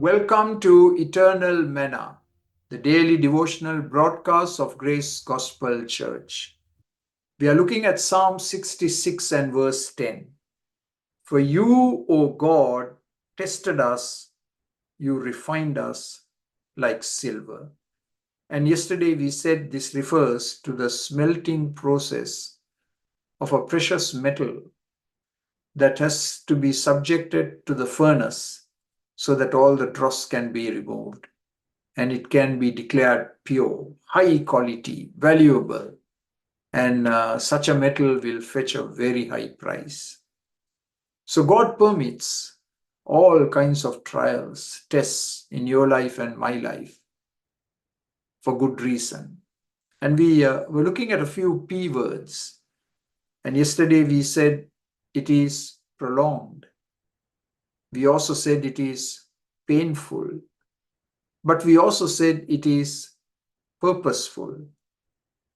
Welcome to Eternal Manna, the daily devotional broadcast of Grace Gospel Church. We are looking at Psalm 66 and verse 10. For you, O God, tested us, you refined us like silver. And yesterday we said this refers to the smelting process of a precious metal that has to be subjected to the furnace so that all the dross can be removed and it can be declared pure, high quality, valuable, and such a metal will fetch a very high price. So God permits all kinds of trials, tests in your life and my life for good reason. And we were looking at a few P words. And yesterday we said it is prolonged. We also said it is painful. But we also said it is purposeful.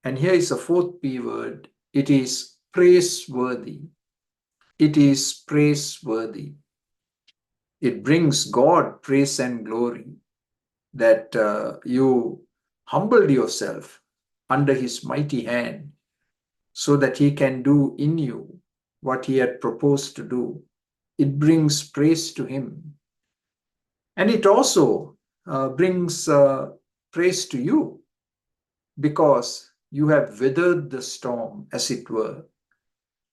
And here is a fourth P word. It is praiseworthy. It is praiseworthy. It brings God praise and glory that you humbled yourself under his mighty hand so that he can do in you what he had proposed to do. It brings praise to him. And it also brings praise to you because you have weathered the storm, as it were,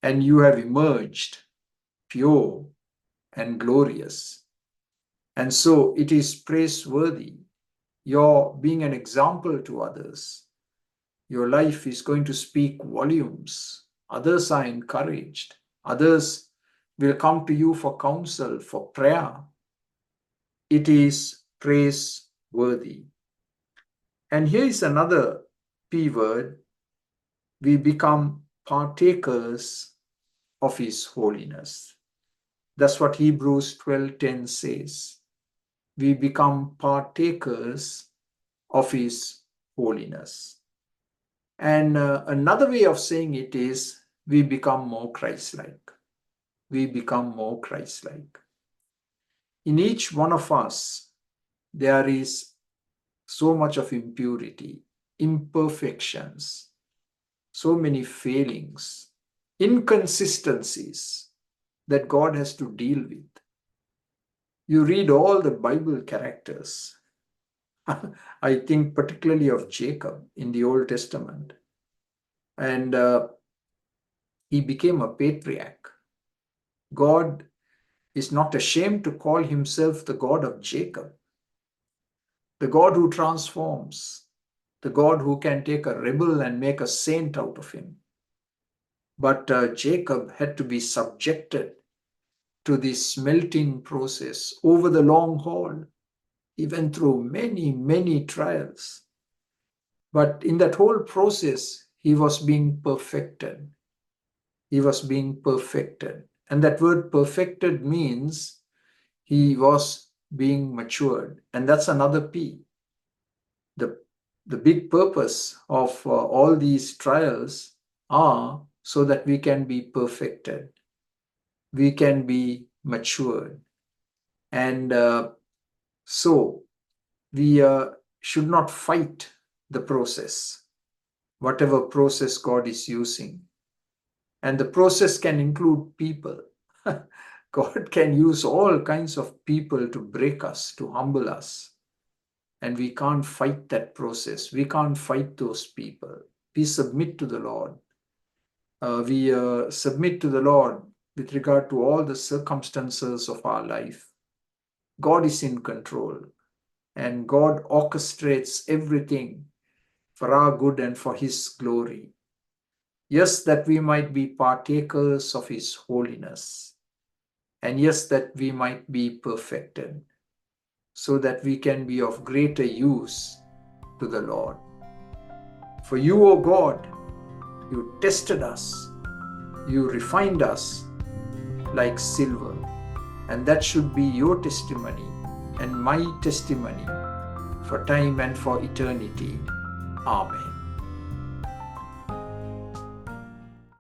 and you have emerged pure and glorious. And so it is praiseworthy. You're being an example to others. Your life is going to speak volumes. Others are encouraged. Others will come to you for counsel, for prayer. It is praiseworthy. And here is another P word. We become partakers of his holiness. That's what Hebrews 12:10 says. We become partakers of his holiness. And another way of saying it is we become more Christ-like. We become more Christ-like. In each one of us, there is so much of impurity, imperfections, so many failings, inconsistencies that God has to deal with. You read all the Bible characters. I think particularly of Jacob in the Old Testament. And he became a patriarch. God is not ashamed to call himself the God of Jacob, the God who transforms, the God who can take a rebel and make a saint out of him. But Jacob had to be subjected to this smelting process over the long haul. He went through many, many trials. But in that whole process, he was being perfected. He was being perfected. And that word perfected means he was being matured. And that's another P. The big purpose of all these trials are so that we can be perfected. We can be matured. And so we should not fight the process, whatever process God is using. And the process can include people. God can use all kinds of people to break us, to humble us. And we can't fight that process. We can't fight those people. We submit to the Lord. We submit to the Lord with regard to all the circumstances of our life. God is in control. And God orchestrates everything for our good and for his glory. Yes, that we might be partakers of his holiness. And yes, that we might be perfected, so that we can be of greater use to the Lord. For you, O God, you tested us, you refined us like silver, and that should be your testimony and my testimony for time and for eternity. Amen.